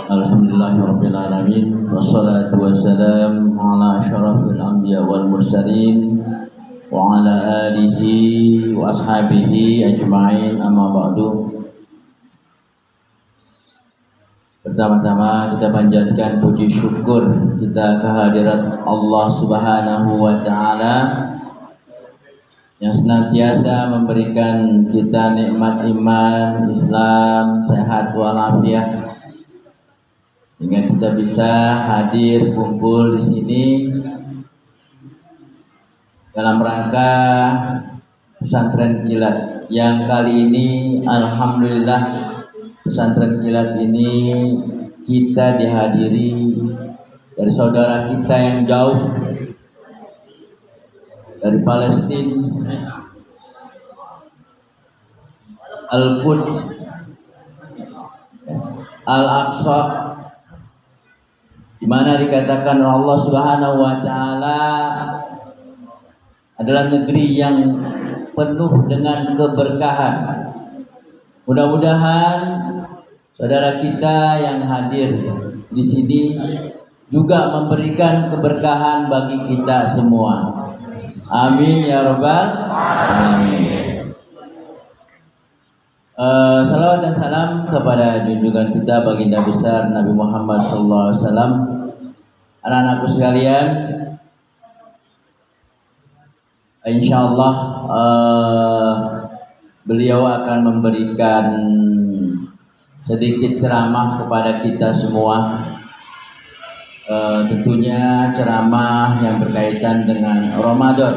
Alhamdulillahirrabbilalamin. Wassalatu wassalam ala asyrafil anbiya wal mursalin wa ala alihi wa ashabihi ajma'in, amma ba'du. Pertama-tama kita panjatkan puji syukur kita kehadirat Allah Subhanahu wa Ta'ala yang senantiasa memberikan kita nikmat iman, Islam, sehat walafiat, hingga kita bisa hadir kumpul di sini dalam rangka pesantren kilat yang kali ini alhamdulillah pesantren kilat ini kita dihadiri dari saudara kita yang jauh dari Palestina, Al-Quds, Al-Aqsa, di mana dikatakan Allah Subhanahu wa Ta'ala adalah negeri yang penuh dengan keberkahan. Mudah-mudahan saudara kita yang hadir di sini juga memberikan keberkahan bagi kita semua. Amin ya rabbal alamin. Salawat dan salam kepada junjungan kita baginda besar Nabi Muhammad SAW. Anak-anakku sekalian, insyaallah beliau akan memberikan sedikit ceramah kepada kita semua. Tentunya ceramah yang berkaitan dengan Ramadan,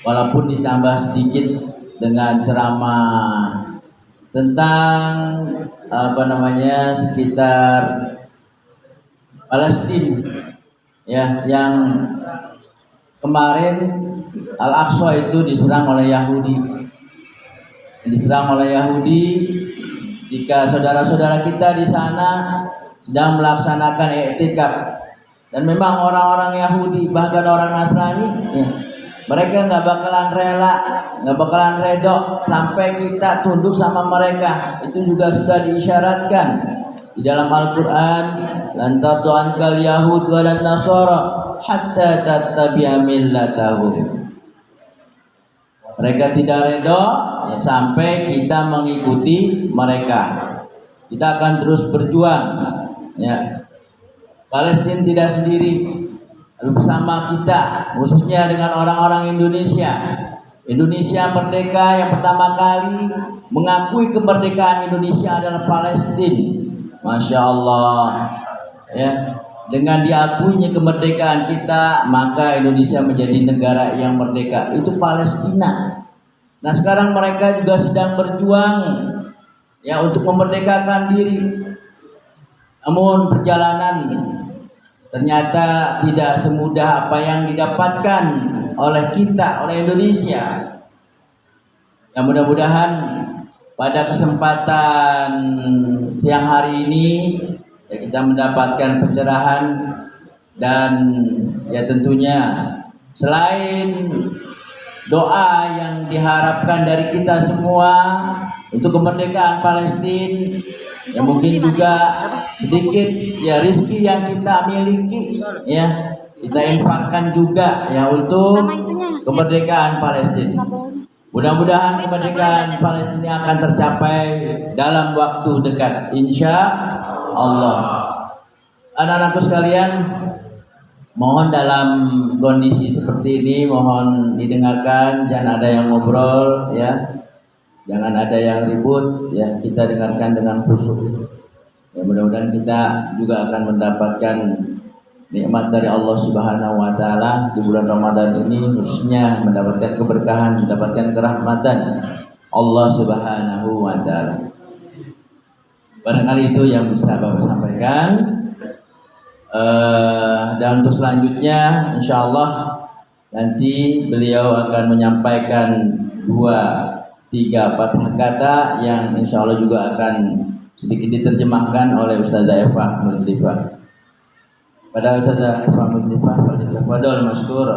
walaupun ditambah sedikit dengan ceramah tentang sekitar Palestina, ya, yang kemarin Al-Aqsa itu diserang oleh Yahudi. Jika saudara-saudara kita di sana sedang melaksanakan i'tikaf, dan memang orang-orang Yahudi bahkan orang Nasrani, ya, mereka nggak bakalan rela, nggak bakalan redok sampai kita tunduk sama mereka. Itu juga sudah diisyaratkan di dalam Al-Quran, lan tardu ankal yahud walan nasara hatta tattabi'a millatahum. Mereka tidak redho ya, sampai kita mengikuti mereka. Kita akan terus berjuang, ya. Palestina tidak sendiri, bersama kita, khususnya dengan orang-orang Indonesia. Indonesia merdeka, yang pertama kali mengakui kemerdekaan Indonesia adalah Palestina. Masya Allah, ya. Dengan diakuinya kemerdekaan kita, maka Indonesia menjadi negara yang merdeka. Itu Palestina. Nah, sekarang mereka juga sedang berjuang, ya, untuk memerdekakan diri. Namun perjalanan ternyata tidak semudah apa yang didapatkan oleh kita, oleh Indonesia. Ya, mudah-mudahan pada kesempatan siang hari ini ya, kita mendapatkan pencerahan, dan ya tentunya selain doa yang diharapkan dari kita semua untuk kemerdekaan Palestina, ya mungkin juga sedikit ya rezeki yang kita miliki, ya kita infakkan juga ya untuk kemerdekaan Palestina. Mudah-mudahan kemerdekaan Palestina akan tercapai dalam waktu dekat, insya Allah. Anak-anakku sekalian, mohon dalam kondisi seperti ini mohon didengarkan, jangan ada yang ngobrol ya. Jangan ada yang ribut ya, kita dengarkan dengan khusyuk. Ya, mudah-mudahan kita juga akan mendapatkan nikmat dari Allah Subhanahu wa taala di bulan Ramadan ini, khususnya mendapatkan keberkahan, mendapatkan kerahmatan Allah Subhanahu wa taala. Barangkali itu yang bisa Bapak sampaikan. Dan untuk selanjutnya insyaallah nanti beliau akan menyampaikan 2-3 patah kata yang insyaallah juga akan sedikit diterjemahkan oleh Ustazah Eva Muslifah. Pada Ustazah Eva Muslifah, fadhil masykur.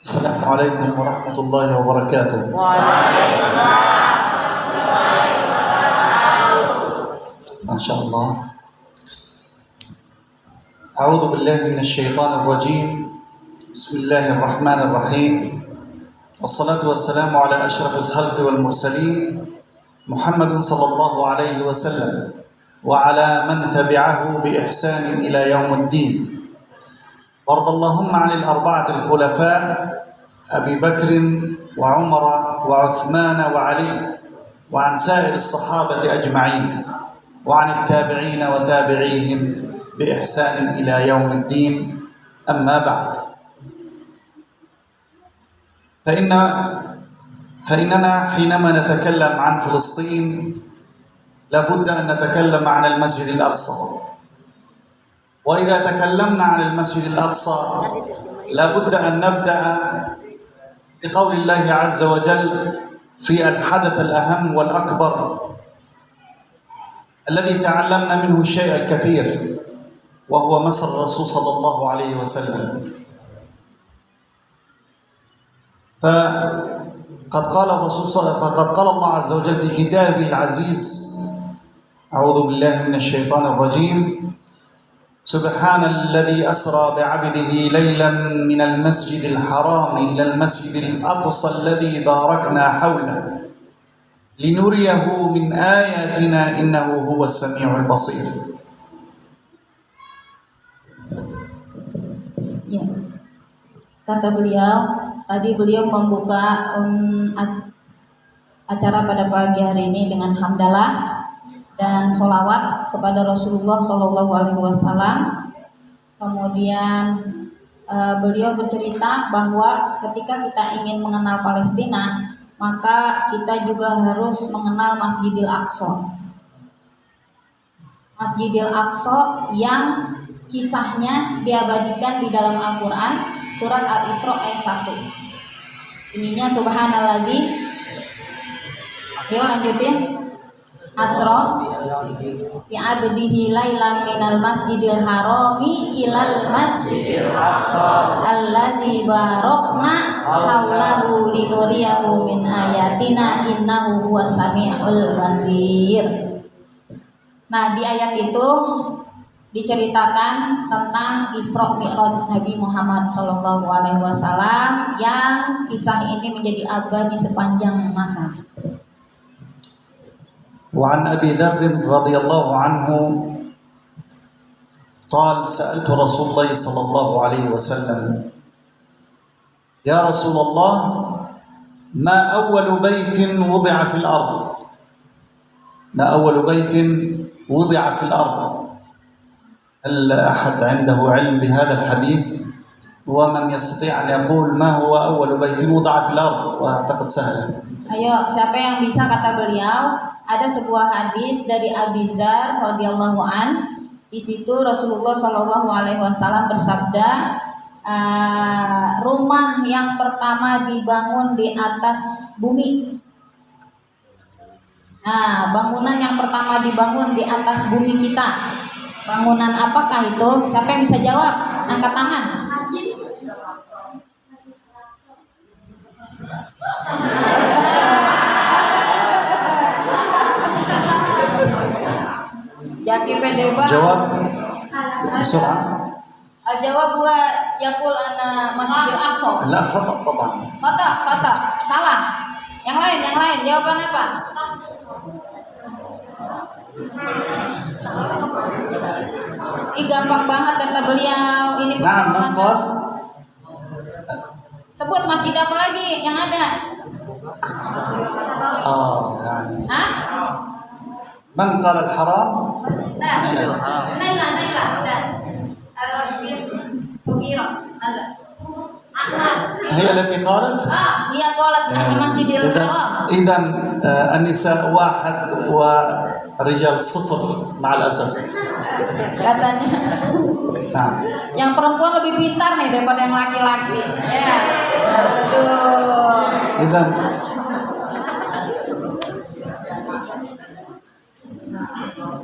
Assalamualaikum warahmatullahi wabarakatuh. Insyaallah. A'udzu billahi minasy syaithanir rajim. Bismillahirrahmanirrahim. Wassalatu wassalamu ala asyrafil khalqi wal mursalin Muhammadin sallallahu alaihi wasallam wa ala man tabi'ahu bi ihsanin ila yaumiddin. Wardallahumma 'anil arba'atil khulafa Abi Bakr wa Umar wa Uthman wa Ali wa 'an sa'iril sahabati ajma'in wa 'anit tabi'in wa tabi'ihim bi ihsanin ila yaumiddin. Amma ba'd. فإننا حينما نتكلم عن فلسطين لابد أن نتكلم عن المسجد الأقصى. وإذا تكلمنا عن المسجد الأقصى لابد أن نبدأ بقول الله عز وجل في الحدث الأهم والأكبر الذي تعلمنا منه الشيء الكثير وهو مصر الرسول صلى الله عليه وسلم. فقد قال الله عز وجل في كتابه العزيز: أعوذ بالله من الشيطان الرجيم. سبحان الذي أسرى بعبده ليلا من المسجد الحرام إلى المسجد الأقصى الذي باركنا حوله لنريه من آياتنا إنه هو السميع البصير. Ya. Kata beliau, tadi beliau membuka acara pada pagi hari ini dengan hamdalah dan sholawat kepada Rasulullah Shallallahu Alaihi Wasallam. Kemudian beliau bercerita bahwa ketika kita ingin mengenal Palestina, maka kita juga harus mengenal Masjidil Aqsa. Masjidil Aqsa yang kisahnya diabadikan di dalam Al-Quran surat Al-Isra ayat 1. Ininya subhanalladzi. Yuk lanjutin. Asra bi'abdihi lailam minal masjidil harami ilal masjidil aqsa alladzi barakna haulahu linuriyahu min ayatina innahu huwas samiul basir. Nah, di ayat itu diceritakan tentang Isra Mi'raj Nabi Muhammad SAW yang kisah ini menjadi abadi sepanjang masa. وعن أبي ذر رضي الله عنه قال: سألت رسول الله صلى الله عليه وسلم: يا رسول الله ما أول بيت وضع في الأرض؟ ما أول بيت وضع في الأرض؟ هل أحد عنده علم بهذا الحديث؟ ومن يستطيع أن يقول ما هو أول بيت وضع في الأرض؟ وأعتقد سهل. Ayo, siapa yang bisa, kata beliau, ada sebuah hadis dari Abi Dzar radhiyallahu an. Di situ Rasulullah Shallallahu alaihi wasallam bersabda, rumah yang pertama dibangun di atas bumi. Nah, bangunan yang pertama dibangun di atas bumi kita. Bangunan apakah itu? Siapa yang bisa jawab? Angkat tangan. Jaki pede banget. جواب بسرعة. Jawab gua yakul ana Masjidil Aqsa. لا خطأ طبعا. Kata, salah. Yang lain, jawaban apa? Ini gampang banget kata beliau. Ini نعم من persoalan. قال؟ Sebut masjid apa lagi yang ada? يعني Hah? من قال الحرام؟ Nah, Naila. Nah. Fugiro. Ahmad. هي التي قالت؟ Dia qalat Masjidil Haram. إذا النساء واحد ورجال صفر مع الأسف. Katanya نعم. yang perempuan lebih pintar nih daripada yang laki-laki. Ya. Aduh. إذا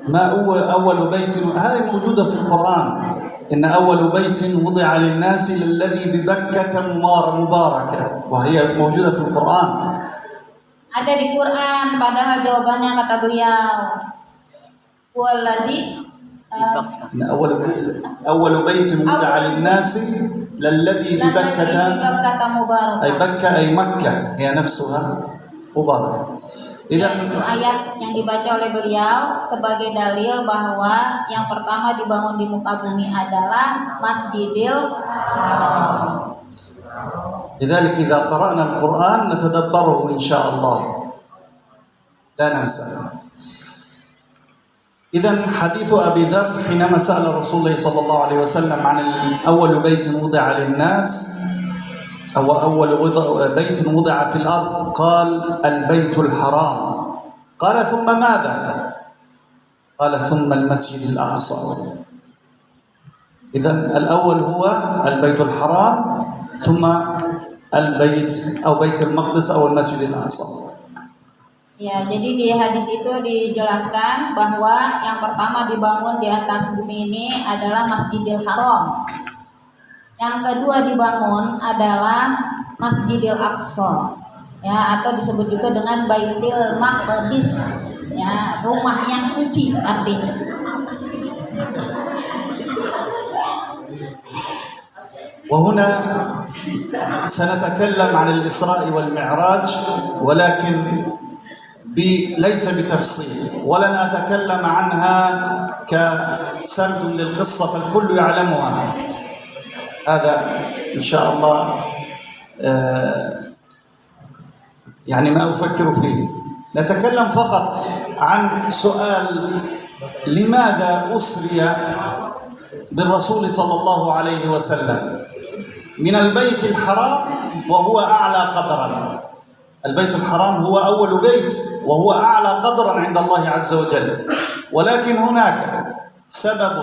ما أول بيت هذه موجودة في القرآن. إن أول بيت وضع للناس للذي ببكة مباركة وهي موجودة في القرآن. Ada di Quran, padahal jawabannya kata beliau waladzi إن أول بيت وضع للناس للذي ببكة mubarak. أي بكة أي مكة هي نفسها مباركة. Itu ayat yang dibaca oleh beliau sebagai dalil bahwa yang pertama dibangun di muka bumi adalah Masjidil Haram. لذلك إذا قرأنا القرآن نتدبره إن شاء الله لا ننسى. إذا حديث أبي ذر حينما سأل رسول الله صلى الله عليه وسلم عن أول بيت وضع للناس أو أول بيت وضع في الأرض قال البيت الحرام. قال ثم ماذا؟ قال ثم المسجد الأقصى. إذا الأول هو البيت الحرام ثم البيت أو بيت المقدس أو المسجد الأقصى. Ya, jadi di hadis itu dijelaskan bahwa yang pertama dibangun di atas bumi ini adalah Masjidil Haram. Yang kedua dibangun adalah Masjidil Aqsa, ya, atau disebut juga dengan Baitul Maqdis, ya, rumah yang suci artinya. وهنا سنتكلم عن الإسراء والمعراج ولكن ليس بتفصيل ولن أتكلم عنها كسرد للقصة فالكل يعلمها. هذا إن شاء الله يعني ما أفكر فيه. نتكلم فقط عن سؤال لماذا أسري بالرسول صلى الله عليه وسلم من البيت الحرام وهو أعلى قدرا. البيت الحرام هو أول بيت وهو أعلى قدرا عند الله عز وجل، ولكن هناك سبب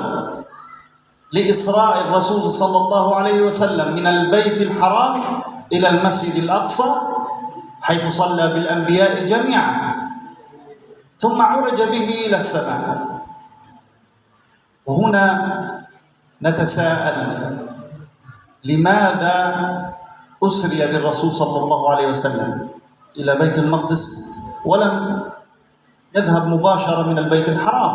لإسراء الرسول صلى الله عليه وسلم من البيت الحرام إلى المسجد الأقصى حيث صلى بالأنبياء جميعا ثم عرج به إلى السماء. وهنا نتساءل لماذا أسري بالرسول صلى الله عليه وسلم إلى بيت المقدس ولم يذهب مباشرة من البيت الحرام؟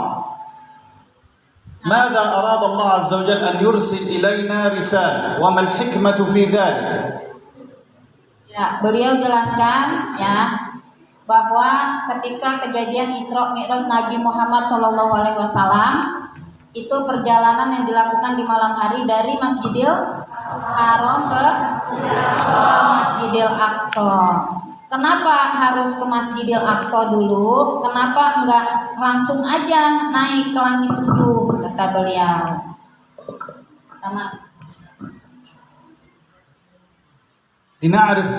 ماذا أراد الله عز وجل أن يرسل إلينا رسالة وما الحكمة في ذلك؟ Ya, beliau jelaskan ya bahwa ketika kejadian Isra Mi'raj Nabi Muhammad SAW itu perjalanan yang dilakukan di malam hari dari Masjidil Haram ke Masjidil Aqsa. Kenapa harus ke Masjidil Aqsa dulu? Kenapa enggak langsung aja naik ke langit 7? Kata beliau. Sama. لنعرف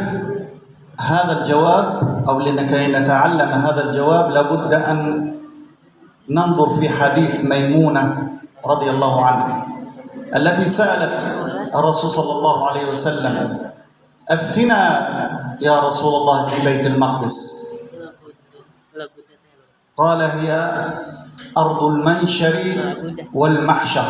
هذا الجواب أو لكي نتعلم هذا الجواب لابد أن ننظر في حديث ميمونة رضي الله عنها التي سألت الرسول صلى الله عليه وسلم: أفتنا يا رسول الله في بيت المقدس. قال: هي أرض المنشر والمحشر.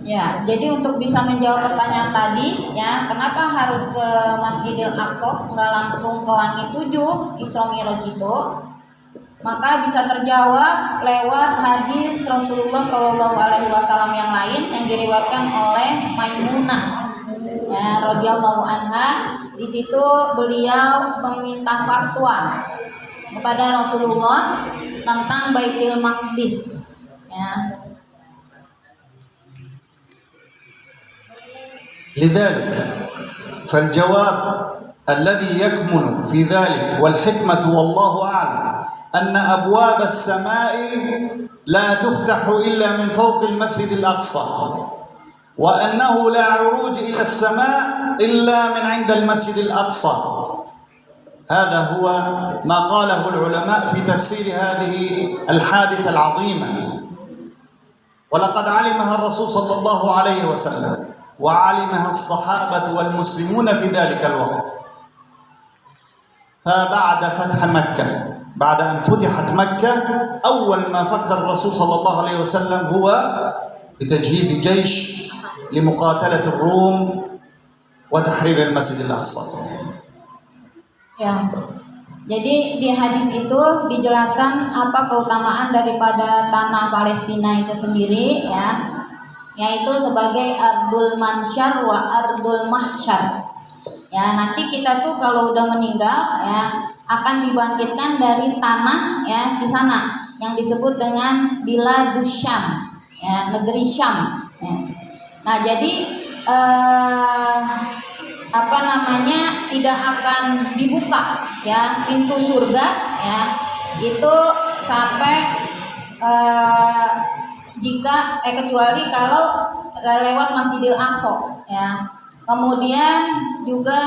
Ya, jadi untuk bisa menjawab pertanyaan tadi, ya, kenapa harus ke Masjidil Aqsa, nggak langsung ke langit 7 Isra Mi'raj itu? Maka bisa terjawab lewat hadis Rasulullah Shallallahu Alaihi Wasallam yang lain yang diriwayatkan oleh Maimunah, ya, radhiyallahu anha. Di situ beliau meminta fatwa kepada Rasulullah tentang Baitul Maqdis, ya. لذلك فالجواب الذي يكمن في ذلك والحكمة والله أعلم أن أبواب السماء لا تفتح إلا من فوق المسجد الأقصى، وأنه لا عروج إلى السماء إلا من عند المسجد الأقصى. هذا هو ما قاله العلماء في تفسير هذه الحادثة العظيمة، ولقد علمها الرسول صلى الله عليه وسلم وعلمها الصحابة والمسلمون في ذلك الوقت. فبعد فتح مكة، بعد أن فتحت مكة، أول ما فكر الرسول صلى الله عليه وسلم هو بتجهيز جيش لمقاتلة الروم وتحرير المسجد الأقصى. Ya, jadi di hadis itu dijelaskan apa keutamaan daripada tanah Palestina itu sendiri, ya, yaitu sebagai ardul mansyar wa ardul mahsyar. Ya, nanti kita tuh kalau udah meninggal, ya, akan dibangkitkan dari tanah, ya, di sana yang disebut dengan Biladus Syam, ya, negeri Syam, ya. Nah, jadi tidak akan dibuka, ya, pintu surga, ya, itu sampai kecuali kalau lewat Masjidil Aqsa, ya. Kemudian juga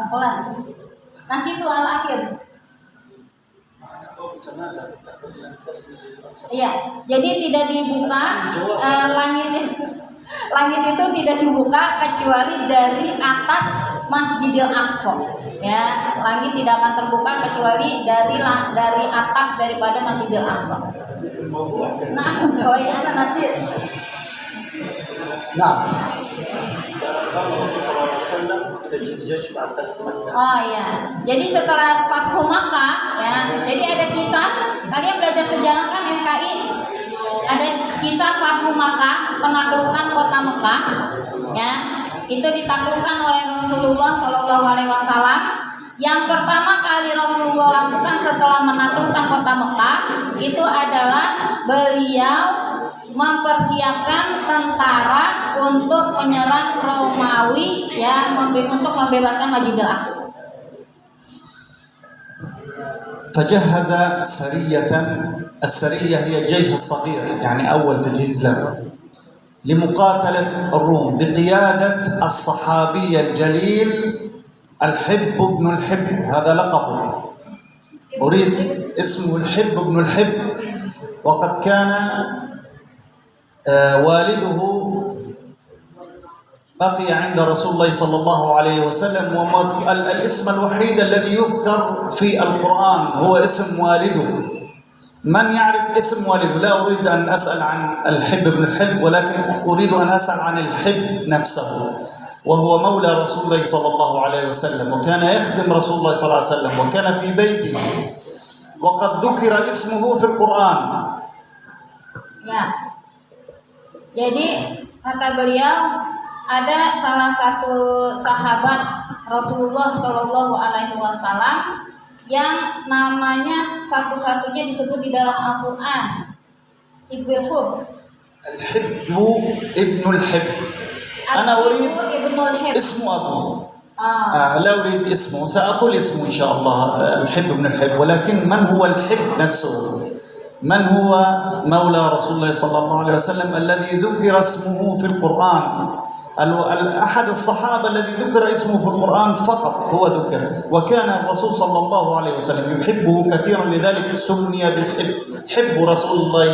kelas nasibu al-akhir. Iya, jadi tidak dibuka langit itu tidak dibuka kecuali dari atas Masjidil Aqsa, ya. Langit tidak akan terbuka kecuali dari atas daripada Masjidil Aqsa. Nah, soalnya nanti. Nah. Oh ya, jadi setelah Fathu Makkah, ya, jadi ada kisah, kalian belajar sejarah kan SKI, ada kisah Fathu Makkah, penaklukan kota Mekah, ya, itu ditaklukkan oleh Rasulullah Shallallahu Alaihi Wasallam. Yang pertama kali Rasulullah lakukan setelah menaklukkan kota Mekah itu adalah beliau mempersiapkan tentara untuk menyerang Romawi, ya, untuk membebaskan Masjidil Aqsa. فجهز سرية، السرية هي الجيش الصغير، يعني أول تجهيز له لمقاتلة الروم بقيادة الصحابي الجليل الحب بن الحب، هذا لقبه، أريد اسمه الحب بن الحب، وقد كان والده بقي عند رسول الله صلى الله عليه وسلم، الاسم الوحيد الذي يذكر في القرآن هو اسم والده. من يعرف اسم والده؟ لا أريد أن أسأل عن الحب بن الحب، ولكن أريد أن أسأل عن الحب نفسه، وهو مولى رسول الله صلى الله عليه وسلم، وكان يخدم رسول الله صلى الله عليه وسلم، وكان في بيته، وقد ذكر اسمه في القرآن. Ya. Jadi kata beliau, ada salah satu sahabat Rasulullah Shallallahu Alaihi Wasallam yang namanya satu-satunya disebut di dalam Al-Quran, Ibnul Hub. Al-Hibbu Ibnul Hib. Ana urid ismu Abu. لا أريد اسمه، سأقول اسمه إن شاء الله، الحب بن الحب، ولكن من هو الحب نفسه؟ من هو مولى رسول الله صلى الله عليه وسلم الذي ذكر اسمه في القرآن؟ أحد الصحابة الذي ذكر اسمه في القرآن فقط هو ذكر، وكان الرسول صلى الله عليه وسلم يحبه كثيرا، لذلك سمي بالحب، حب رسول الله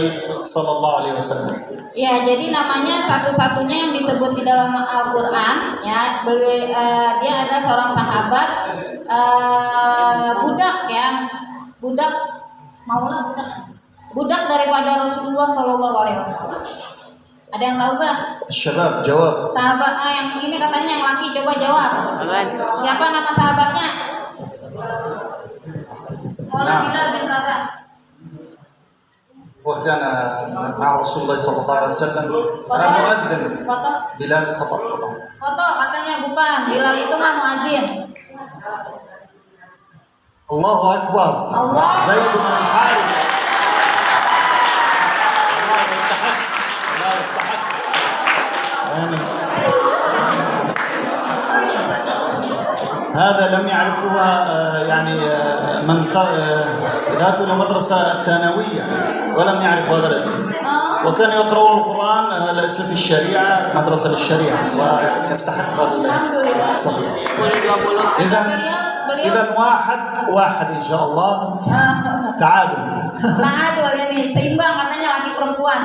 صلى الله عليه وسلم. Ya, jadi namanya satu-satunya yang disebut di dalam Al-Quran, ya, dia adalah seorang sahabat, budak, ya, budak, maulah budak daripada Rasulullah Shallallahu Alaihi Wasallam. Ada yang tahu gak? Syabab, jawab. Sahabat yang ini katanya yang laki, coba jawab. Siapa nama sahabatnya? Maulana Bilal bin Rabah. وكان مع رسول الله صلى الله عليه وسلم المؤذن Foto, بلال خطأ طبعا. foto katanya bukan. Bilal itu mah muadzin. الله أكبر. Allah. زيد بن الحارث. هذا لم يعرفها يعني من ذهبت إلى المدرسة الثانوية ولم يعرف هذا الاسم، وكان يقرؤون القرآن الاسم في الشريعة، مدرسة للشريعة، ويستحق Alhamdulillah. الصبر. Kata beliau إذا واحد إن شاء الله تعادل. Ta'adul ini seimbang katanya laki perempuan.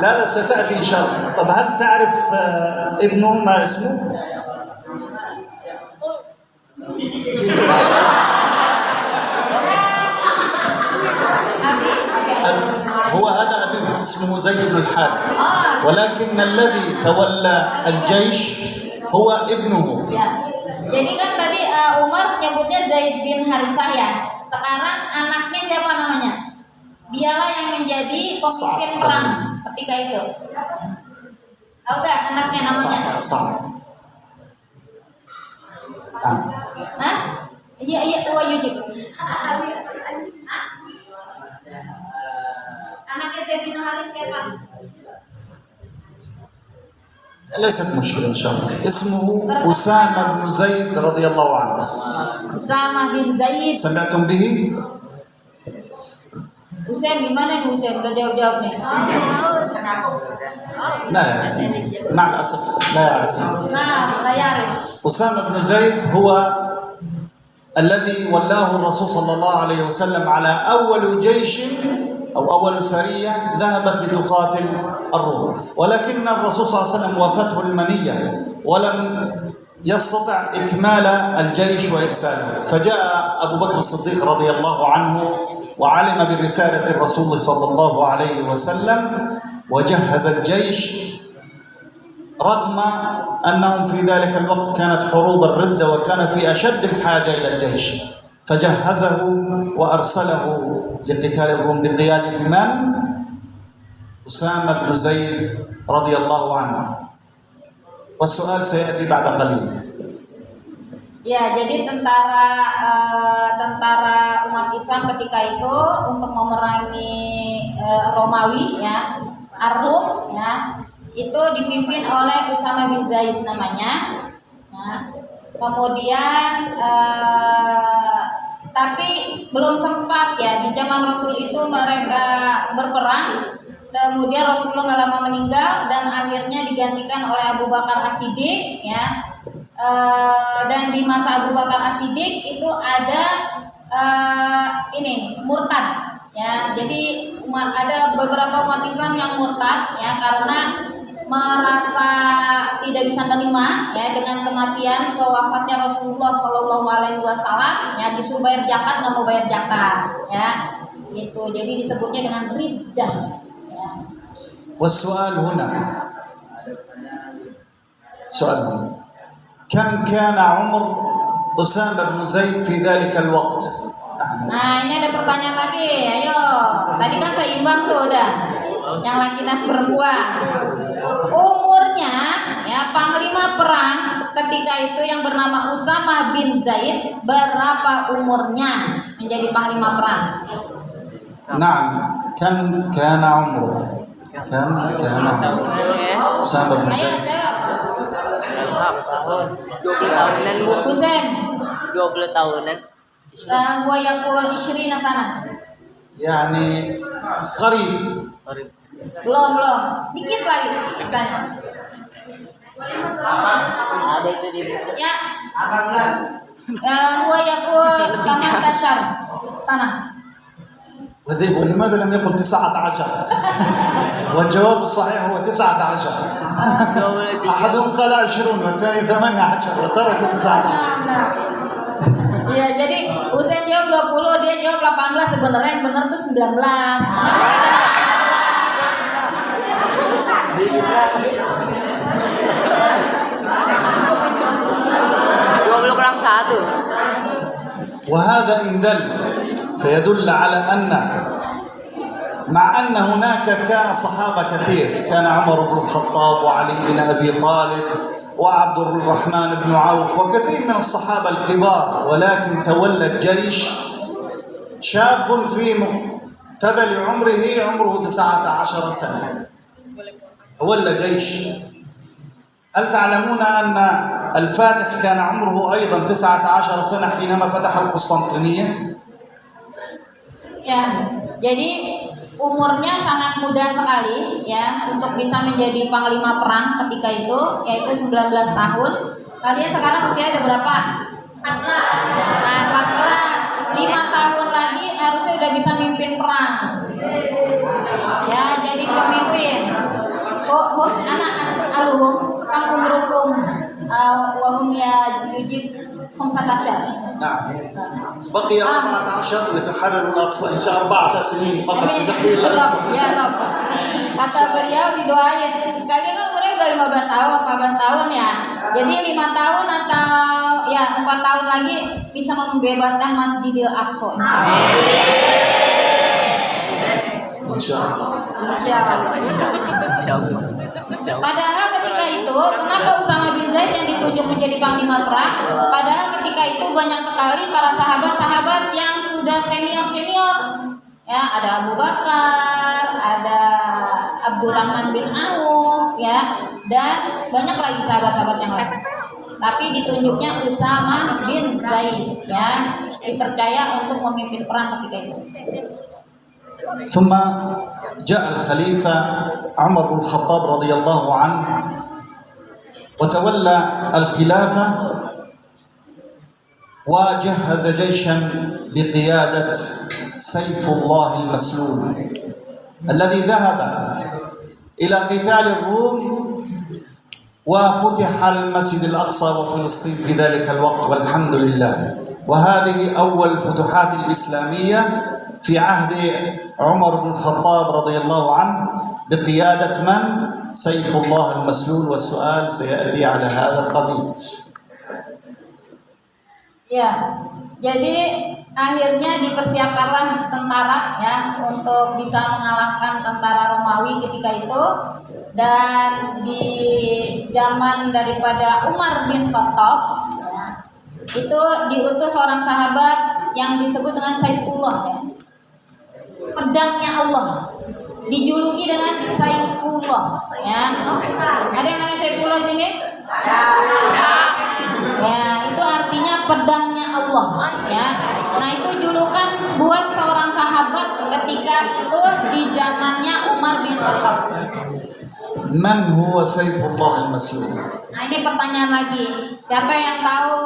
لا ستأتي إن شاء الله. طب هل تعرف ابنه ما اسمه؟ Abi. هو هذا أبيه اسمه زيد بن الحارث، Oh, ولكن الذي تولى الجيش هو ابنه. ya. Jadi kan tadi Umar nyebutnya Zaid bin Harithah ya. Sekarang anaknya siapa namanya? Dialah yang menjadi pemimpin perang ketika itu. Tahu gak anaknya namanya? صح. Hah? Iya, tua Yujib. Anaknya Zaid bin Harithah siapa? ليست مشكلة إن شاء الله. اسمه أسامة بن زيد رضي الله عنه. Usamah bin Zaid. سمعتم به؟ Usain gimana nih Usain? Gak jawab nih. لا يعرف، مع الأسف لا يعرف. Nah, layari. أسامة بن زيد هو الذي ولاه الرسول صلى الله عليه وسلم على أول جيش أو أول سرية ذهبت لتقاتل الروم، ولكن الرسول صلى الله عليه وسلم وافته المنية ولم يستطع إكمال الجيش وإرساله، فجاء أبو بكر الصديق رضي الله عنه وعلم برسالة الرسول صلى الله عليه وسلم وجهز الجيش، رغم أنهم في ذلك الوقت كانت حروب الردة وكان في أشد الحاجة إلى الجيش، فجهزه وأرسله لقتال الروم بقيادة من؟ أسامة بن زيد رضي الله عنه. والسؤال سيأتي بعد قليل. Ya, jadi tentara umat Islam ketika itu untuk memerangi Romawi ya, Ar-Rum ya, itu dipimpin oleh Usamah bin Zaid namanya. Nah, kemudian tapi belum sempat ya di zaman Rasul itu mereka berperang. Kemudian Rasulullah nggak lama meninggal dan akhirnya digantikan oleh Abu Bakar As-Siddiq ya. Dan di masa Abu Bakar As-Siddiq itu ada ini murtad ya. Jadi ada beberapa umat Islam yang murtad ya karena merasa tidak bisa menerima ya dengan kematian wafatnya Rasulullah Shallallahu Alaihi Wasallam ya, disuruh bayar zakat nggak mau bayar zakat ya itu, jadi disebutnya dengan riddah ya. والسؤال هنا سؤال هنا كم كان عمر أسامة بن زيد في ذلك الوقت؟ Nah, ini ada pertanyaan lagi. Ayo, tadi kan seimbang tuh udah, yang laki dan perempuan. Umurnya ya panglima perang ketika itu yang bernama Usamah bin Zaid, berapa umurnya menjadi panglima perang? نعم كم كان عمره؟ كم كان أسامة بن Ayo زيد؟ jawab. 20 tahunan bu. Husain. 20 tahunan. Gua yakul isyrina sana. يعني قريب. Belum. Dikit lagi tanya. Ada itu di buku. Ya. Huwa yaqul 18 sana. ولماذا لم يقل 19؟ والجواب الصحيح هو 19. أحدهم قال 20 والثاني 18 وترك 19. Iya, jadi Husain jawab 20, dia jawab 18. Sebenarnya yang benar tuh 19. kurang 1. وهذا إن دل فيدل على أن مع أن هناك كان صحابة كثير، كان عمر بن الخطاب وعلي بن أبي طالب وعبد الرحمن بن عوف وكثير من الصحابة الكبار، ولكن تولى الجيش شاب في مقتبل عمره 19 سنة، تولى جيش. هل تعلمون أن الفاتح كان عمره أيضا 19 سنة حينما فتح القسطنطينية؟ Ya, jadi umurnya sangat muda sekali ya untuk bisa menjadi panglima perang ketika itu, yaitu 19 tahun. Kalian sekarang usia ada berapa? 14. 5 tahun lagi harusnya udah bisa mimpin perang. Ya, jadi pemimpin. Anak aluhum kam umrukum wahum ya yujib 15. نعم. بقي 14 لتحرر الأقصى إن شاء 4 سنين فقط لتحرير الأقصى. Ya Rob. Kata beliau didoain. Kalian kan umurnya udah 15 tahun, 14 tahun ya. Jadi 5 tahun atau ya 4 tahun lagi bisa membebaskan Masjidil Aqsa insyaallah. Insyaallah. Padahal ketika itu, kenapa Usama bin Zaid yang ditunjuk menjadi panglima perang? Padahal ketika itu banyak sekali para sahabat-sahabat yang sudah senior. Ya, ada Abu Bakar, ada Abdurrahman bin Auf, ya, dan banyak lagi sahabat-sahabat yang lain. Tapi ditunjuknya Usama bin Zaid, ya, dipercaya untuk memimpin perang ketika itu. ثم جاء الخليفة عمر بن الخطاب رضي الله عنه وتولى الخلافة وجهز جيشا بقيادة سيف الله المسلول الذي ذهب إلى قتال الروم وفتح المسجد الأقصى وفلسطين في ذلك الوقت والحمد لله. وهذه أول فتوحات الإسلامية في عهد عمر بن الخطاب رضي الله عنه بقيادة من؟ سيف الله المسلول. والسؤال سيأتي على هذا القبيل. Ya, jadi akhirnya dipersiapkanlah tentara ya untuk bisa mengalahkan tentara Romawi ketika itu, dan di zaman daripada Umar bin Khattab ya, itu diutus seorang sahabat yang disebut dengan Saifullah ya. Pedangnya Allah, dijuluki dengan Saifullah ya. Ada yang namanya Saifullah di sini? Ya, itu artinya pedangnya Allah ya. Nah, itu julukan buat seorang sahabat ketika itu di zamannya Umar bin Khattab. من هو سيف الله المسلول؟ Nah, ini pertanyaan lagi. Siapa yang tahu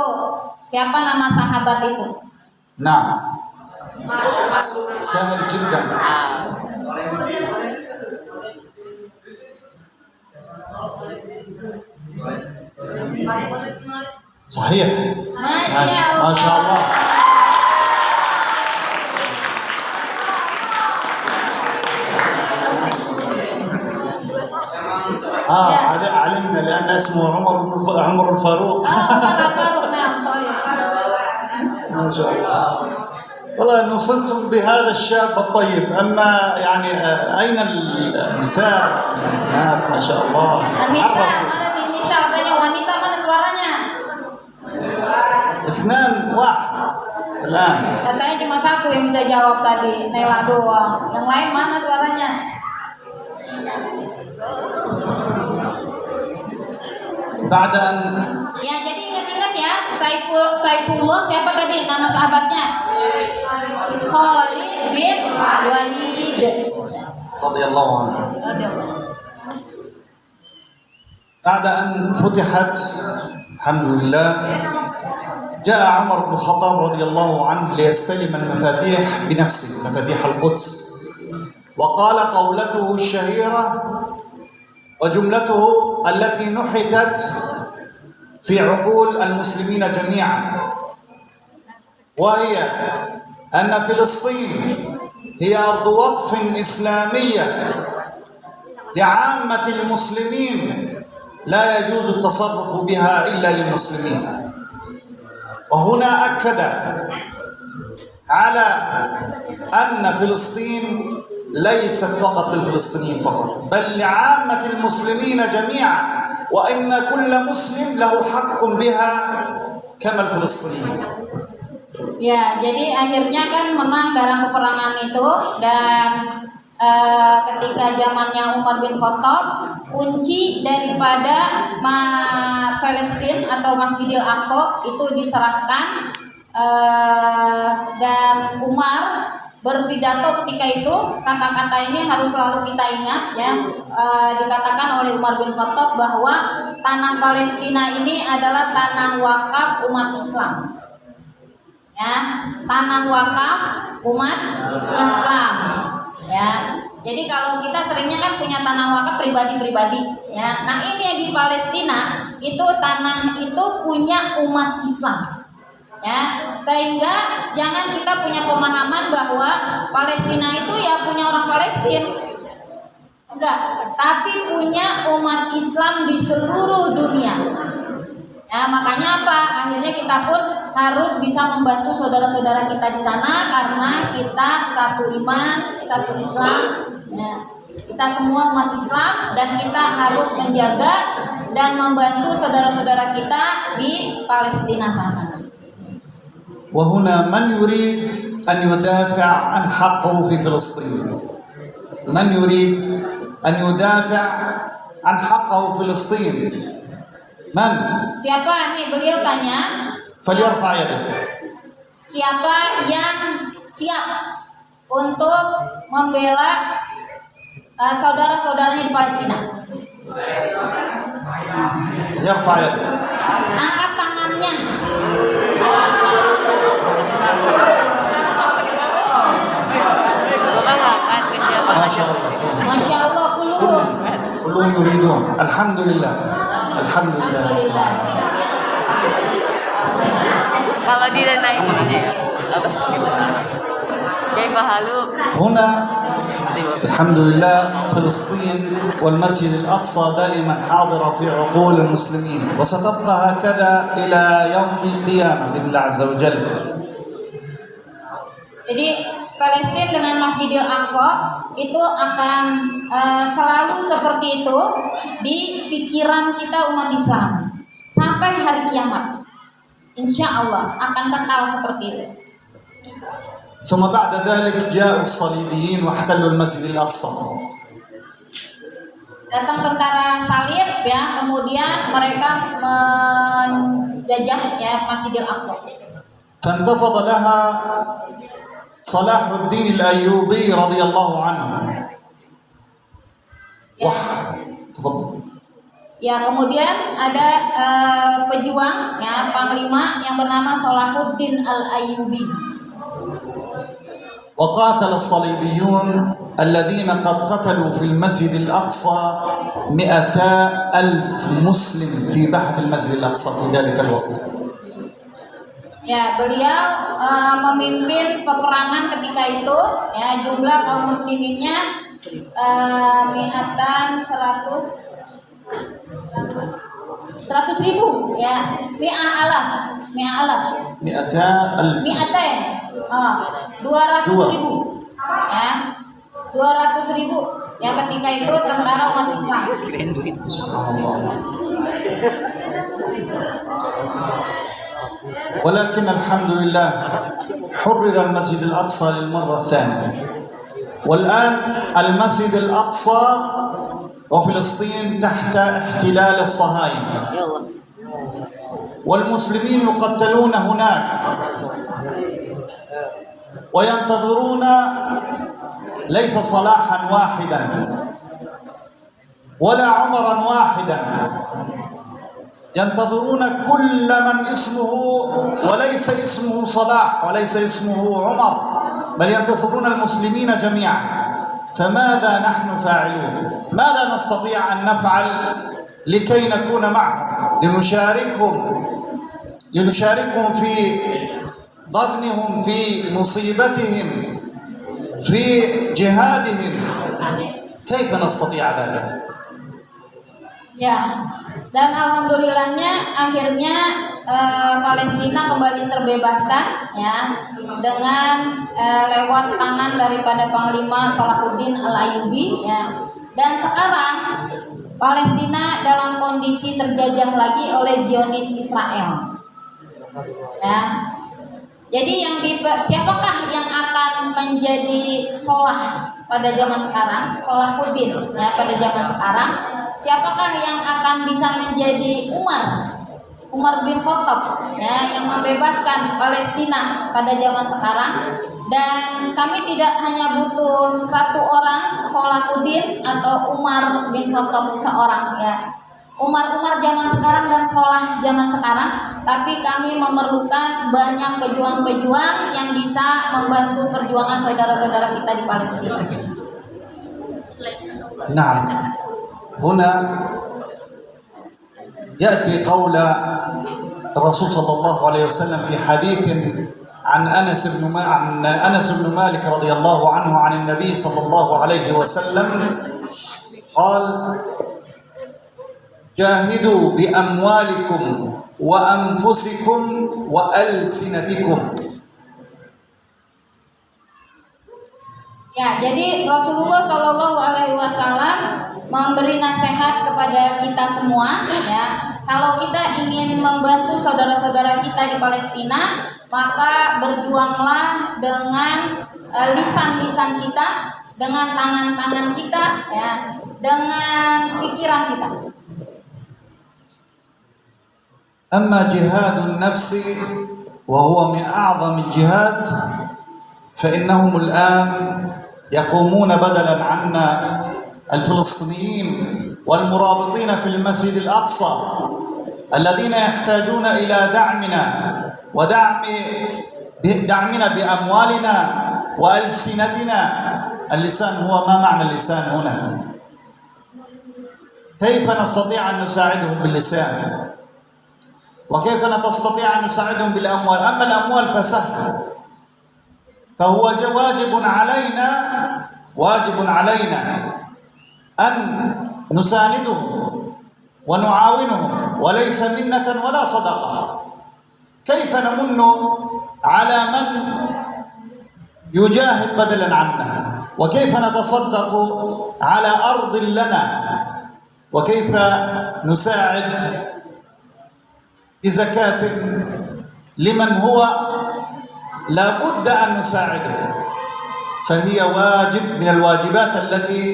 siapa nama sahabat itu? نعم سهل جدا. صحيح. ما شاء الله. علمنا لأن اسمه عمر الفاروق. Umar al-Faruq, nah, sorry. ما شاء الله. والله نصبتم بهذا الشاب الطيب. أما يعني أين النساء؟ ما شاء الله. Nisa, mana nih Nisa? Katanya wanita, mana suaranya? 2 1 الآن. Katanya cuma satu yang bisa jawab tadi, Nela doang. Yang lain mana suaranya? بعد أن Ya, jadi ingat-ingat ya, Saifullah siapa tadi nama sahabatnya? Khalid bin Walid radhiyallahu anhu. radhiyallahu anhu. بعد أن فتحت الحمد لله جاء عمر بن الخطاب رضي الله عنه ليستلم المفاتيح بنفسه، مفاتيح القدس، وقال قولته الشهيرة وجملته التي نحتت في عقول المسلمين جميعا، وهي أن فلسطين هي أرض وقف إسلامية لعامة المسلمين لا يجوز التصرف بها إلا للمسلمين. وهنا أكد على أن فلسطين ليست فقط للفلسطينيين فقط، بل لعامة المسلمين جميعا، وإن كل مسلم له حق بها كما الفلسطينيين. Ya, jadi akhirnya kan menang dalam peperangan itu dan ketika zamannya Umar bin Khattab, kunci daripada Palestina atau Masjidil Aqsa itu diserahkan dan Umar berpidato ketika itu. Kata-kata ini harus selalu kita ingat ya. Dikatakan oleh Umar bin Khattab bahwa tanah Palestina ini adalah tanah wakaf umat Islam. Ya, tanah wakaf umat Islam. Ya, jadi kalau kita seringnya kan punya tanah wakaf pribadi-pribadi, ya. Nah ini yang di Palestina itu tanah itu punya umat Islam, ya. Sehingga jangan kita punya pemahaman bahwa Palestina itu ya punya orang Palestina, enggak, tapi punya umat Islam di seluruh dunia. Nah, makanya apa? Akhirnya kita pun harus bisa membantu saudara-saudara kita di sana karena kita satu iman, satu Islam. Nah, kita semua umat Islam dan kita harus menjaga dan membantu saudara-saudara kita di Palestina sana. وهنا من يريد أن يدافع عن حقه في فلسطين؟ من يريد أن يدافع عن حقه في فلسطين؟ من؟ Siapa nih? Beliau tanya. فليرفع يده. Siapa yang siap untuk membela saudara-saudaranya di Palestina? يرفع يده. Angkat tangannya. ما شاء الله. Masya Allah, kulluhum. كلهم يريدون. الحمد لله. الحمد لله. Alhamdulillah. Kalau dia naik apa? Kayak pahalu. هنا الحمد لله فلسطين والمسجد الأقصى دائما حاضرة في عقول المسلمين وستبقى هكذا إلى يوم القيامة بإذن الله عز وجل. Jadi Palestina dengan Masjidil Aqsa itu akan selalu seperti itu di pikiran kita umat Islam sampai hari kiamat. Insya Allah akan kekal seperti itu. ثم بعد ذلك جاءوا الصليبيين واحتلوا المسجد الأقصى. Datang tentara salib ya, kemudian mereka menjajah ya Masjidil Aqsa. فانتفض لها صلاح الدين الأيوبي رضي الله عنه. تفضل. Ya, kemudian ada pejuang ya panglima yang bernama Salahuddin Al-Ayyubi. وقاتل الصليبيون الذين قد قتلوا في المسجد الأقصى 200,000 مسلم في باحة المسجد الأقصى في ذلك الوقت. Ya, beliau memimpin peperangan ketika itu ya, jumlah kaum musliminnya 100.000 ya, 200,000 ya, 200.000 ya ketika itu tentara umat Islam. ولكن الحمد لله حرر المسجد الأقصى للمرة الثانية، والآن المسجد الأقصى وفلسطين تحت احتلال الصهاينة، والمسلمين يقتلون هناك وينتظرون ليس صلاحا واحدا ولا عمرا واحدا، ينتظرون كل من اسمه وليس اسمه صلاح وليس اسمه عمر، بل ينتظرون المسلمين جميعا. فماذا نحن فاعلون؟ ماذا نستطيع أن نفعل لكي نكون معهم، لنشاركهم في ضغنهم، في مصيبتهم، في جهادهم؟ كيف نستطيع ذلك؟ Ya, dan alhamdulillahnya akhirnya Palestina kembali terbebaskan ya dengan lewat tangan daripada Panglima Salahuddin Al-Ayyubi ya. Dan sekarang Palestina dalam kondisi terjajah lagi oleh Zionis Israel. Ya. Jadi siapakah yang akan menjadi Solah pada zaman sekarang? Salahuddin ya pada zaman sekarang. Siapakah yang akan bisa menjadi Umar bin Khattab ya yang membebaskan Palestina pada zaman sekarang? Dan kami tidak hanya butuh satu orang Salahuddin atau Umar bin Khattab seorang ya. Umar zaman sekarang dan Solah zaman sekarang, tapi kami memerlukan banyak pejuang-pejuang yang bisa membantu perjuangan saudara-saudara kita di Palestina. نعم، هنا يأتي قول الرسول صلى الله عليه وسلم في حديث عن أنس بن مالك رضي الله عنه عن النبي صلى الله عليه وسلم قال: جاهدوا بأموالكم وأنفسكم وألسنتكم. Ya, jadi Rasulullah Shallallahu Alaihi Wasallam memberi nasihat kepada kita semua, ya. Kalau kita ingin membantu saudara-saudara kita di Palestina, maka berjuanglah dengan lisan-lisan kita, dengan tangan-tangan kita, ya, dengan pikiran kita. أما جهاد النفس وهو من أعظم الجهاد فإنهم الآن يقومون بدلا عنا الفلسطينيين والمرابطين في المسجد الأقصى الذين يحتاجون إلى دعمنا بأموالنا وألسنتنا. اللسان هو ما معنى اللسان هنا؟ كيف نستطيع أن نساعدهم باللسان؟ وكيف نستطيع أن نساعدهم بالأموال؟ أما الأموال فسهل، فهو واجب علينا أن نساندهم ونعاونهم، وليس منة ولا صدقة. كيف نمن على من يجاهد بدلا عنا؟ وكيف نتصدق على أرض لنا؟ وكيف نساعد بزكاة لمن هو لا بد أن نساعده؟ فهي واجب من الواجبات التي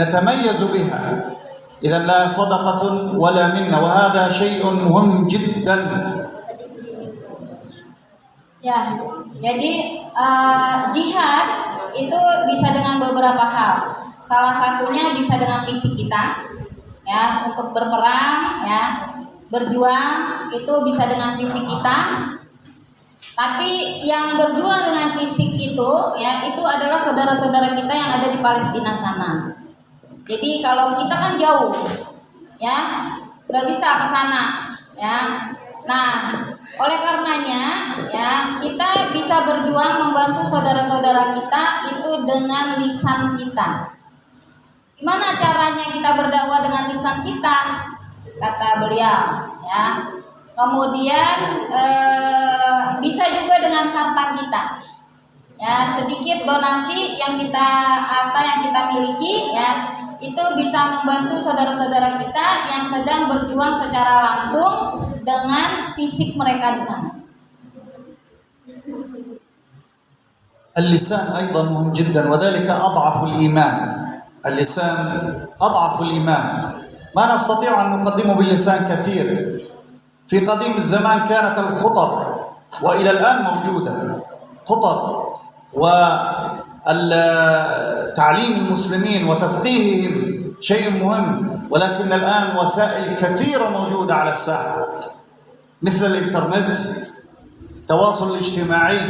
نتميز بها. إذا لا صدقة ولا منة، وهذا شيء مهم جدا. Ya, jadi jihad itu bisa dengan beberapa hal. Salah satunya bisa dengan fisik kita, ya, untuk berperang, ya, berjuang itu bisa dengan fisik kita. Tapi yang berjuang dengan fisik itu, ya, itu adalah saudara-saudara kita yang ada di Palestina sana. Jadi kalau kita kan jauh, ya, nggak bisa ke sana, ya. Nah, oleh karenanya, ya, kita bisa berjuang membantu saudara-saudara kita itu dengan lisan kita. Gimana caranya kita berdakwah dengan lisan kita? Kata beliau, ya. Kemudian bisa juga dengan harta kita, ya, sedikit donasi yang kita miliki, ya, itu bisa membantu saudara-saudara kita yang sedang berjuang secara langsung dengan fisik mereka di sana. اللسان أيضا مهم جدا، وذلك أضعف الإيمان. اللسان أضعف الإيمان، ما نستطيع أن نقدمه باللسان كثير. في قديم الزمان كانت الخطب، وإلى الآن موجودة خطب وتعليم المسلمين وتفقيههم شيء مهم، ولكن الآن وسائل كثيرة موجودة على الساحة مثل الإنترنت، التواصل الاجتماعي،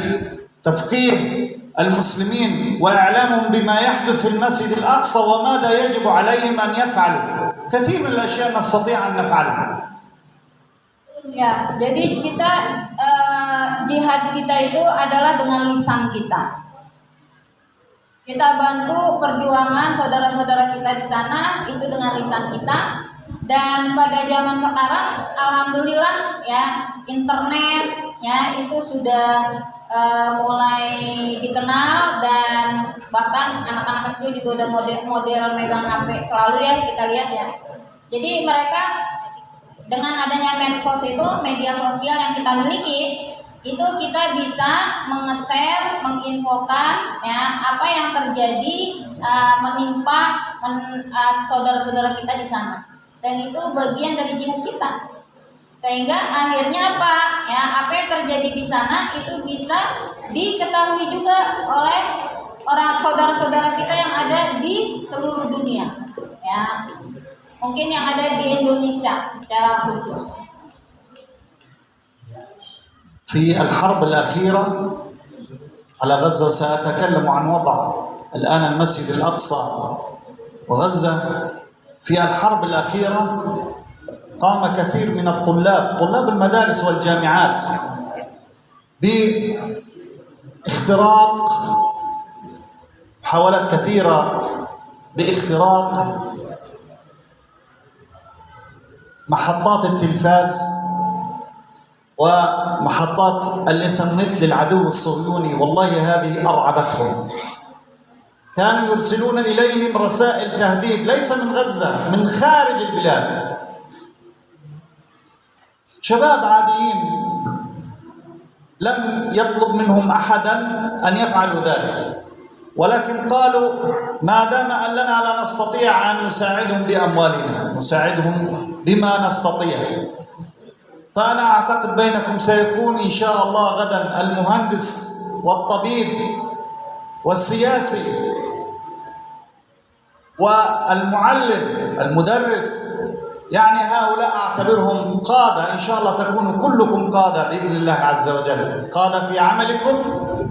تفقيه المسلمين وإعلامهم بما يحدث في المسجد الأقصى وماذا يجب عليهم أن يفعلوا. كثير من الأشياء نستطيع أن نفعلها. Ya, jadi kita jihad kita itu adalah dengan lisan kita. Kita bantu perjuangan saudara-saudara kita di sana itu dengan lisan kita. Dan pada zaman sekarang, alhamdulillah ya, internet ya itu sudah mulai dikenal, dan bahkan anak-anak kecil juga udah model megang HP selalu ya, kita lihat ya. Jadi mereka dengan adanya medsos itu, media sosial yang kita miliki, itu kita bisa mengeser, menginfokan ya apa yang terjadi menimpa saudara-saudara kita di sana. Dan itu bagian dari jihad kita. Sehingga akhirnya apa? Ya, apa yang terjadi di sana itu bisa diketahui juga oleh orang saudara-saudara kita yang ada di seluruh dunia. Ya. Mungkin yang ada di Indonesia secara khusus. في الحرب الأخيرة على غزة، وسأتكلم عن وضع الآن المسجد الأقصى وغزة. في الحرب الأخيرة قام كثير من طلاب المدارس والجامعات باختراق، محاولات كثيرة باختراق محطات التلفاز ومحطات الإنترنت للعدو الصهيوني. والله هذه أرعبتهم. كانوا يرسلون إليهم رسائل تهديد ليس من غزة، من خارج البلاد، شباب عاديين لم يطلب منهم أحدا أن يفعلوا ذلك، ولكن قالوا ما دام أننا لا نستطيع أن نساعدهم بأموالنا، نساعدهم بما نستطيع. فأنا أعتقد بينكم سيكون إن شاء الله غدا المهندس والطبيب والسياسي والمعلم المدرس، يعني هؤلاء أعتبرهم قادة. إن شاء الله تكونوا كلكم قادة بإذن الله عز وجل، قادة في عملكم،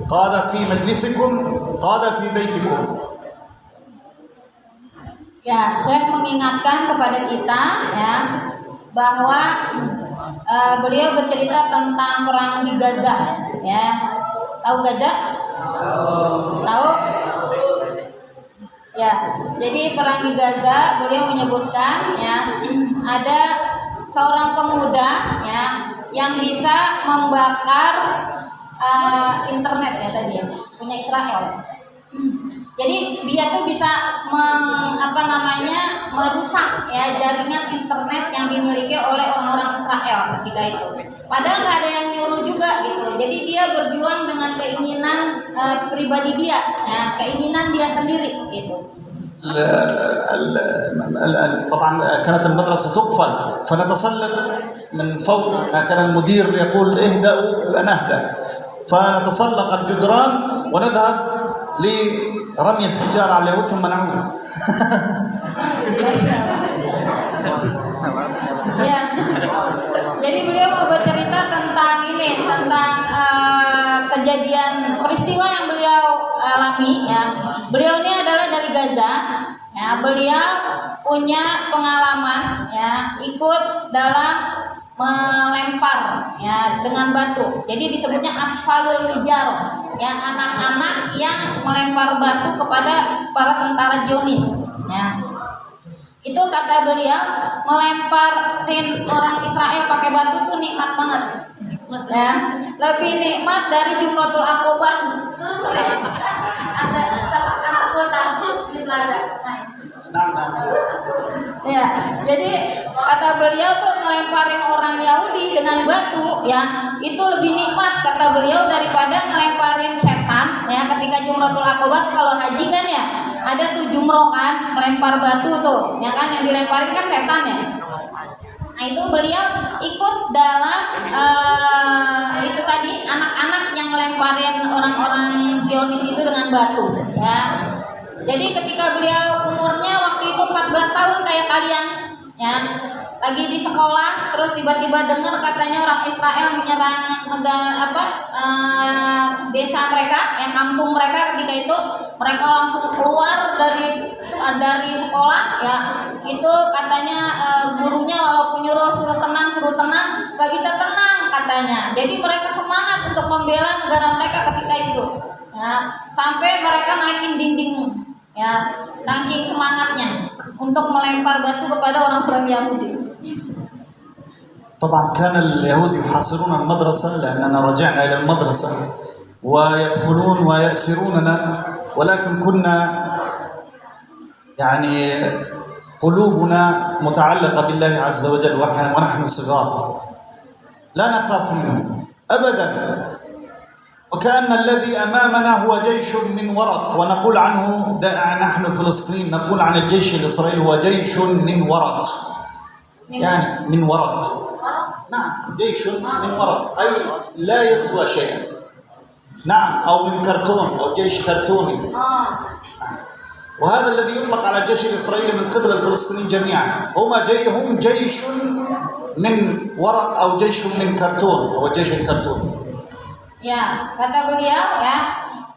قادة في مجلسكم، قادة في بيتكم. Ya, Syekh mengingatkan kepada kita ya bahwa beliau bercerita tentang perang di Gaza ya. Tahu Gaza? Tahu? Ya, jadi perang di Gaza, beliau menyebutkan ya ada seorang pemuda ya yang bisa membakar internet ya tadi ya, punya Israel. Jadi dia tuh bisa merusak ya jaringan internet yang dimiliki oleh orang-orang Israel ketika itu. Padahal nggak ada yang nyuruh juga gitu. Jadi dia berjuang dengan keinginan pribadi dia, ya, keinginan dia sendiri gitu. طبعا كانت المدرسة تقفل فنتسلق من فوق، كان المدير يقول اهدأوا نهدأ، فنتسلق الجدران ونذهب لرمي الحجارة على اليهود ثم نعود. Masya Allah. Ya. Jadi beliau mau bercerita tentang ini, tentang kejadian peristiwa yang beliau alami ya. Beliau ini adalah dari Gaza. Ya, beliau punya pengalaman ya ikut dalam melempar ya dengan batu. Jadi disebutnya atfalul hijar ya, anak-anak yang melempar batu kepada para tentara Zionis ya. Itu kata beliau, melemparin orang Israel pakai batu itu nikmat banget ya, lebih nikmat dari Jumratul Aqobah. Ya, jadi kata beliau tuh ngelemparin orang Yahudi dengan batu ya, itu lebih nikmat kata beliau daripada ngelemparin setan ya ketika Jumratul Aqobah. Kalau haji kan ya ada tuh jumroh kan, melempar batu tuh ya kan, yang dilemparin kan setan ya. Nah itu beliau ikut dalam itu tadi anak-anak yang lemparin orang-orang Zionis itu dengan batu ya. Jadi ketika beliau umurnya waktu itu 14 tahun kayak kalian ya, lagi di sekolah terus tiba-tiba dengar katanya orang Israel menyerang negara desa mereka, yang kampung mereka. Ketika itu mereka langsung keluar dari sekolah ya. Itu katanya gurunya walaupun nyuruh suruh tenang gak bisa tenang katanya. Jadi mereka semangat untuk membela negara mereka ketika itu ya, sampai mereka naikin dinding ya, saking semangatnya untuk melempar batu kepada orang-orang Yahudi. طبعا كان اليهود يحاصرون المدرسة لأننا رجعنا إلى المدرسة ويدخلون ويأسروننا، ولكن كنا يعني قلوبنا متعلقة بالله عز وجل ونحن صغار لا نخاف منه أبدا، وكأن الذي أمامنا هو جيش من ورق، ونقول عنه نحن الفلسطينيين نقول عن الجيش الإسرائيلي هو جيش من ورق، يعني من ورق. نعم جيش من ورق أي لا يسوى شيئا. نعم أو من كرتون أو جيش كرتوني. وهذا الذي يطلق على الجيش الإسرائيلي من قبل الفلسطينيين جميعا، هم جيش من ورق أو جيش من كرتون، هو جيش الكرتون. Ya, kata beliau ya.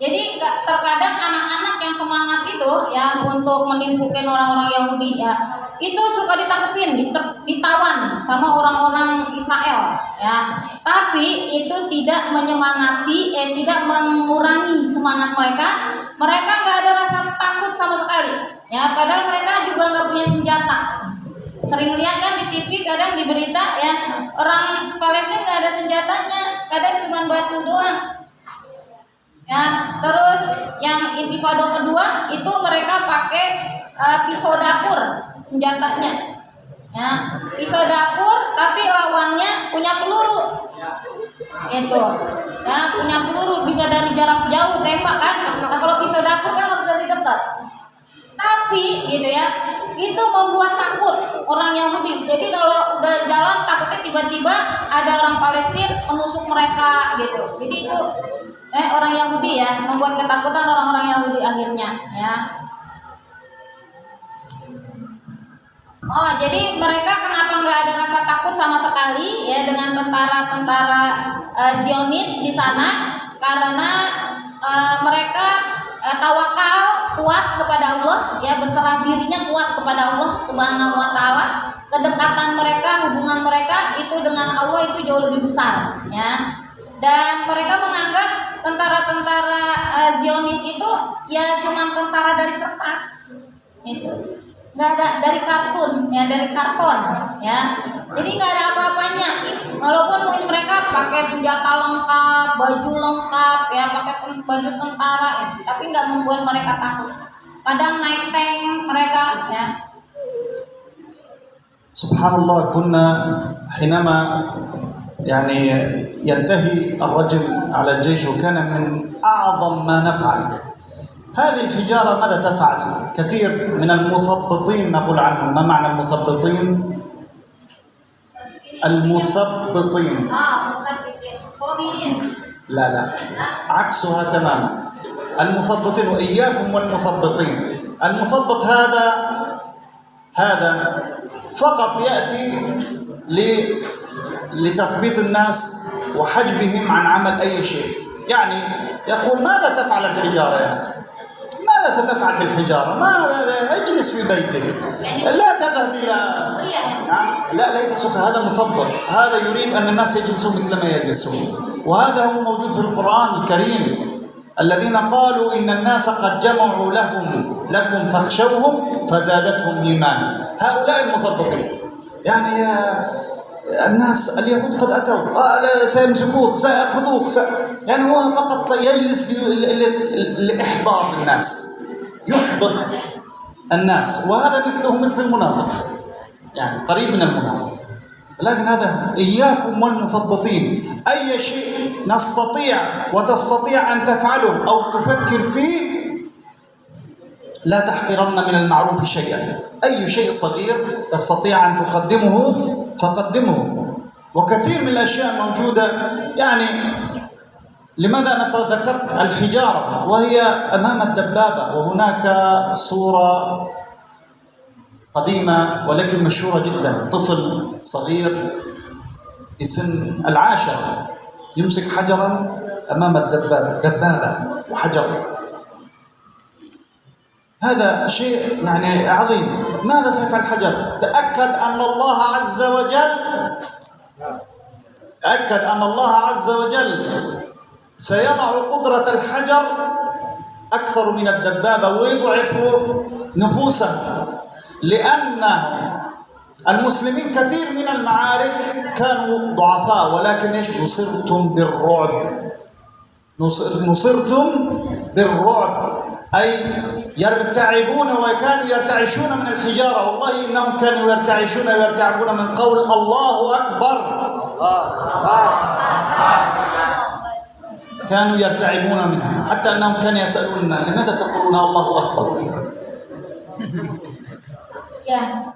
Jadi terkadang anak-anak yang semangat itu ya untuk menimpukan orang-orang Yahudi ya, itu suka ditangkepin, ditawan sama orang-orang Israel ya. Tapi itu tidak menyemangati, tidak mengurangi semangat mereka. Mereka nggak ada rasa takut sama sekali ya. Padahal mereka juga nggak punya senjata. Sering lihat kan di TV, kadang di berita ya, orang Palestina nggak ada senjatanya, kadang cuma batu doang. Ya, terus yang intifada kedua itu mereka pakai pisau dapur senjatanya. Ya, pisau dapur tapi lawannya punya peluru. Itu. Ya, punya peluru, bisa dari jarak jauh tembak kan. Nah, kalau pisau dapur kan harus dari dekat. Tapi gitu ya, itu membuat takut orang Yahudi. Jadi kalau udah jalan takutnya tiba-tiba ada orang Palestina menusuk mereka gitu. Jadi itu orang Yahudi ya, membuat ketakutan orang-orang Yahudi akhirnya ya. Oh, jadi mereka kenapa nggak ada rasa takut sama sekali ya dengan tentara-tentara Zionis di sana? Karena mereka tawakal, kuat kepada Allah ya, berserah dirinya kuat kepada Allah Subhanahu wa taala. Kedekatan mereka, hubungan mereka itu dengan Allah itu jauh lebih besar ya. Dan mereka menganggap tentara-tentara Zionis itu ya cuma tentara dari kertas. Itu. Nggak ada dari kartun ya, dari karton ya. Jadi nggak ada apa-apanya. Walaupun mereka pakai senjata lengkap, baju lengkap ya, pakai baju tentara ya, tapi nggak membuat mereka takut. Kadang naik tank mereka ya. Subhanallah, kunna حينما يعني ينتهي الرجل على الجيش وكان من أعظم ما نفعل هذه الحجارة. ماذا تفعل؟ كثير من المثبطين نقول عنهم. ما معنى المثبطين؟ المثبطين لا عكسها تماما. المثبطين، وإياكم والمثبطين. المثبط هذا فقط يأتي لتثبيت الناس وحجبهم عن عمل أي شيء. يعني يقول ماذا تفعل الحجارة يا أخي؟ ماذا ستفعل بالحجارة؟ اجلس في بيتك، لا تذهب إلى لا ليس سكر، هذا مثبط. هذا يريد أن الناس يجلسون مثل ما يجلسون. وهذا هو موجود في القرآن الكريم. الذين قالوا إن الناس قد جمعوا لكم فاخشوهم فزادتهم إيمانا. هؤلاء المثبطين. يعني الناس اليهود قد أتوا سيمسكوك سيأخذوك يعني هو فقط يجلس لإحباط الناس، يحبط الناس. وهذا مثل المنافق، يعني قريب من المنافق. لكن هذا إياكم والمثبطين. أي شيء نستطيع وتستطيع أن تفعله أو تفكر فيه لا تحقرن من المعروف شيئا. أي شيء صغير تستطيع أن تقدمه فقدمه. وكثير من الأشياء موجودة، يعني لماذا أنا ذكرت الحجارة وهي أمام الدبابة؟ وهناك صورة قديمة ولكن مشهورة جدا، طفل صغير في سن العاشر يمسك حجرا أمام دبابة وحجر. هذا شيء يعني عظيم. ماذا سيفعل الحجر؟ تأكد أن الله عز وجل سيضع قدرة الحجر أكثر من الدبابة ويضعف نفوسه، لأن المسلمين كثير من المعارك كانوا ضعفاء، ولكن ايش؟ نصرتم بالرعب، أي يرتعبون وكانوا يرتعشون من الحجارة. والله إنهم كانوا يرتعشون ويرتعبون من قول الله أكبر، كانوا يرتعبون منها، حتى أنهم كانوا يسألون لماذا تقولون الله أكبر؟ Ya,